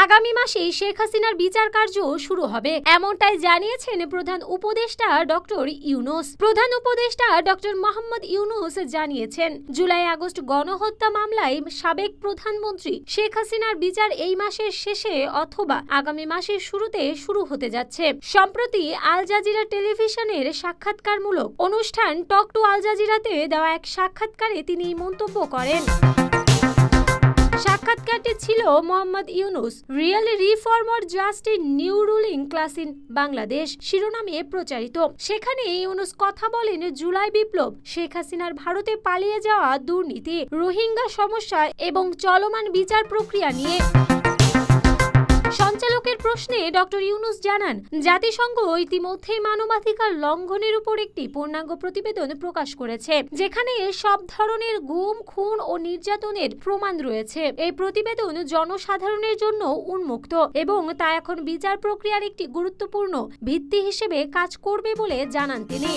আগামী মাসেই শেখ হাসিনার বিচার কার্য শুরু হবে, এমনটাই জানিয়েছেন প্রধান উপদেষ্টা ডক্টর ইউনূস। প্রধান উপদেষ্টা ডক্টর মোহাম্মদ ইউনূস জানিয়েছেন, জুলাই আগস্ট গণহত্যা মামলায় সাবেক প্রধানমন্ত্রী শেখ হাসিনার বিচার এই মাসের শেষে অথবা আগামী মাসের শুরুতে শুরু হতে যাচ্ছে। সম্প্রতি আল জাজিরা টেলিভিশনের সাক্ষাৎকারমূলক অনুষ্ঠান টক টু আল জাজিরাতে দেওয়া এক সাক্ষাৎকারে তিনি মন্তব্য করেন। সাক্ষাৎকারটি ছিল Mohammad Yunus real reform or just a new ruling class in Bangladesh শিরোনামে প্রচারিত। সেখানে ইউনূস কথা বলেন জুলাই বিপ্লব, শেখ হাসিনার ভারতে পালিয়ে যাওয়া, দুর্নীতি, রোহিঙ্গা সমস্যা এবং চলমান বিচার প্রক্রিয়া নিয়ে। সঞ্চালকের প্রশ্নে ডক্টর ইউনূস জানান, জাতিসংঘ ইতিমধ্যেই মানবাধিকার লঙ্ঘনের উপর একটি পূর্ণাঙ্গ প্রতিবেদন প্রকাশ করেছে, যেখানে সব ধরনের গুম, খুন ও নির্যাতনের প্রমাণ রয়েছে। এই প্রতিবেদন জনসাধারণের জন্য উন্মুক্ত এবং তা এখন বিচার প্রক্রিয়ার একটি গুরুত্বপূর্ণ ভিত্তি হিসেবে কাজ করবে বলে জানান তিনি।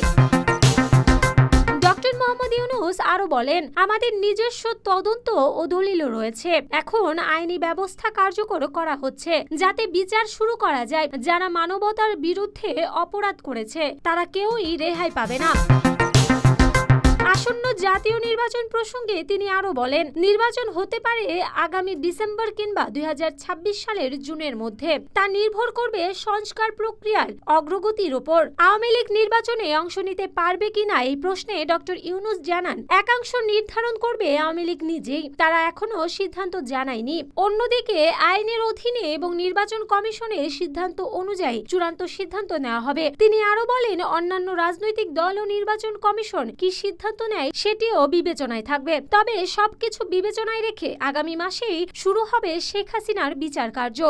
ডক্টর মোহাম্মদ ইউনূস আরো বলেন, আমাদের নিজস্ব তদন্ত ও দলিলও রয়েছে। এখন আইনি ব্যবস্থা কার্যকর করা হচ্ছে যাতে বিচার শুরু করা যায়। যারা মানবতার বিরুদ্ধে অপরাধ করেছে তারা কেউই রেহাই পাবে না। আসন্ন জাতীয় নির্বাচন প্রসঙ্গে তিনি আরো বলেন, নির্বাচন হতে পারে আগামী ডিসেম্বর কিংবা 2026 সালের জুনের মধ্যে। তা নির্ভর করবে সংস্কার প্রক্রিয়ার অগ্রগতির উপর। আওয়ামী লীগ নির্বাচনে অংশ নিতে পারবে কিনা এই প্রশ্নে ডক্টর ইউনূস জানান, একাংশ নির্ধারণ করবে আওয়ামী লীগ নিজেই, তারা এখনো সিদ্ধান্ত জানায়নি। অন্যদিকে আইনের অধীনে এবং নির্বাচন কমিশনের সিদ্ধান্ত অনুযায়ী চূড়ান্ত সিদ্ধান্ত নেওয়া হবে। তিনি আরো বলেন, অন্যান্য রাজনৈতিক দল ও নির্বাচন কমিশন কি সিদ্ধান্ত নেয় সেটিও বিবেচনায় থাকবে। তবে সবকিছু বিবেচনায় রেখে আগামী মাসেই শুরু হবে শেখ হাসিনার বিচার কার্য।